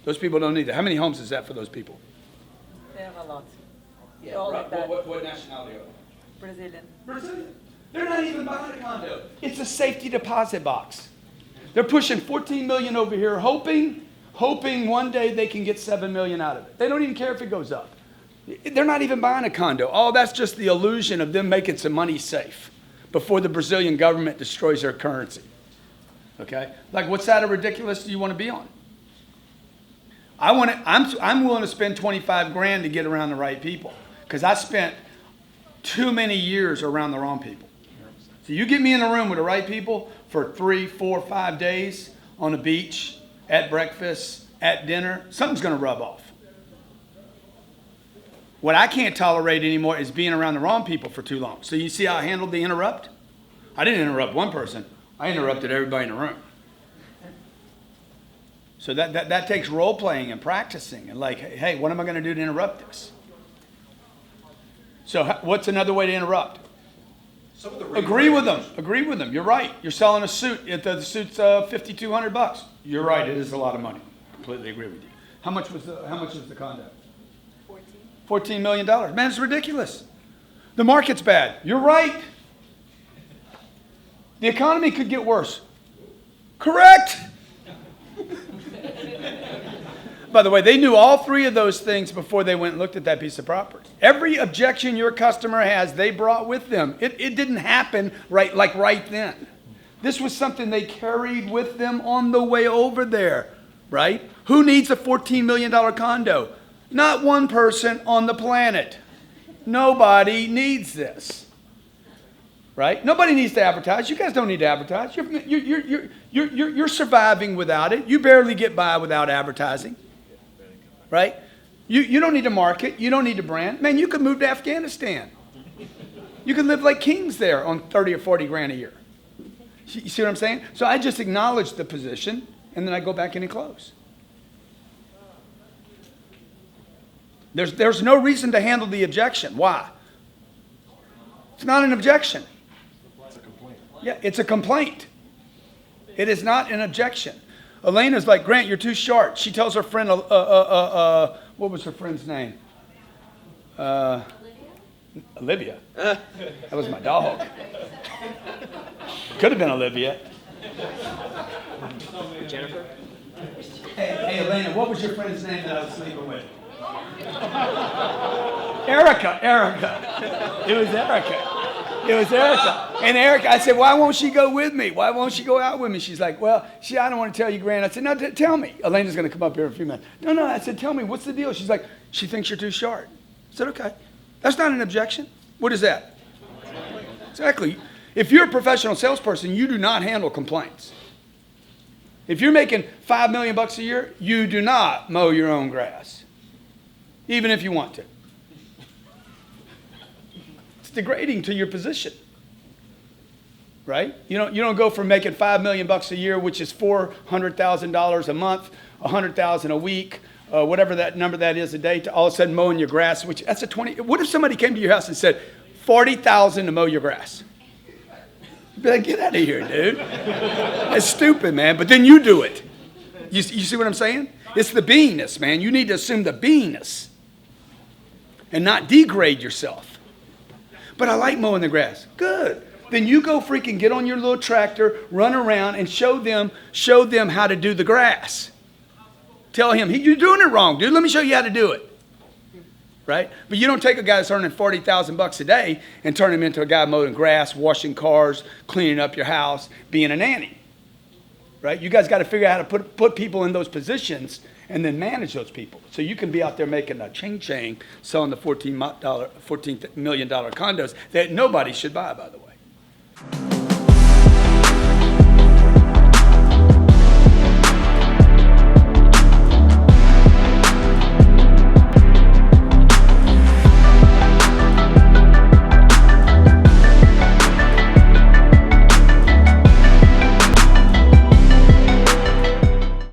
Those people don't need that. How many homes is that for those people? They have a lot. Yeah, They're all like that. What nationality are they? Brazilian. Brazilian. They're not even buying a condo. It's a safety deposit box. They're pushing $14 million over here, hoping one day they can get $7 million out of it. They don't even care if it goes up. They're not even buying a condo. Oh, that's just the illusion of them making some money safe before the Brazilian government destroys their currency. Okay? Like, what side of ridiculous do you want to be on? I'm willing to spend 25 grand to get around the right people, because I spent too many years around the wrong people. So you get me in the room with the right people for 3, 4, 5 days on the beach, at breakfast, at dinner, something's going to rub off. What I can't tolerate anymore is being around the wrong people for too long. So you see how I handled the interrupt? I didn't interrupt one person. I interrupted everybody in the room. So that takes role playing and practicing and like, hey, what am I going to do to interrupt this? So what's another way to interrupt? Agree with them. Agree with them. You're right. You're selling a suit. The suit's $5,200. You're right. It is a lot of money. Completely agree with you. How much is the condo? $14 million. Man, it's ridiculous. The market's bad. You're right. The economy could get worse. Correct. By the way, they knew all three of those things before they went and looked at that piece of property. Every objection your customer has, they brought with them. It didn't happen right then. This was something they carried with them on the way over there, right? Who needs a $14 million condo? Not one person on the planet. Nobody needs this, right? Nobody needs to advertise. You guys don't need to advertise. You're surviving without it. You barely get by without advertising. Right? You don't need to market. You don't need to brand. Man, you could move to Afghanistan. You could live like kings there on 30 or 40 grand a year. You see what I'm saying? So I just acknowledge the position, and then I go back in and close. There's no reason to handle the objection. Why? It's not an objection. It's a complaint. Yeah, it's a complaint. It is not an objection. Elena's like, Grant, you're too short. She tells her friend, what was her friend's name? Olivia. That was my dog. Could have been Olivia. Jennifer? Hey, Elena, what was your friend's name that I was sleeping with? Erica. It was Erica. And Erica, I said, why won't she go with me? Why won't she go out with me? She's like, well, I don't want to tell you, Grant. I said, no, tell me. Elena's going to come up here in a few minutes. No. I said, tell me, what's the deal? She's like, she thinks you're too short. I said, okay. That's not an objection. What is that? Exactly. If you're a professional salesperson, you do not handle complaints. If you're making $5 million a year, you do not mow your own grass, even if you want to. It's degrading to your position, right? You don't go from making $5 million a year, which is $400,000 a month, $100,000 a week, whatever that number that is a day, to all of a sudden mowing your grass. Which that's a 20. What if somebody came to your house and said $40,000 to mow your grass? You'd be like, get out of here, dude. That's stupid, man. But then you do it. You see what I'm saying? It's the beingness, man. You need to assume the beingness and not degrade yourself. But I like mowing the grass. Good. Then you go freaking get on your little tractor, run around, and show them how to do the grass. Tell him, you're doing it wrong, dude. Let me show you how to do it. Right? But you don't take a guy that's earning $40,000 a day and turn him into a guy mowing grass, washing cars, cleaning up your house, being a nanny. Right? You guys got to figure out how to put people in those positions and then manage those people. So you can be out there making a ching-ching, selling the $14 million condos that nobody should buy, by the way.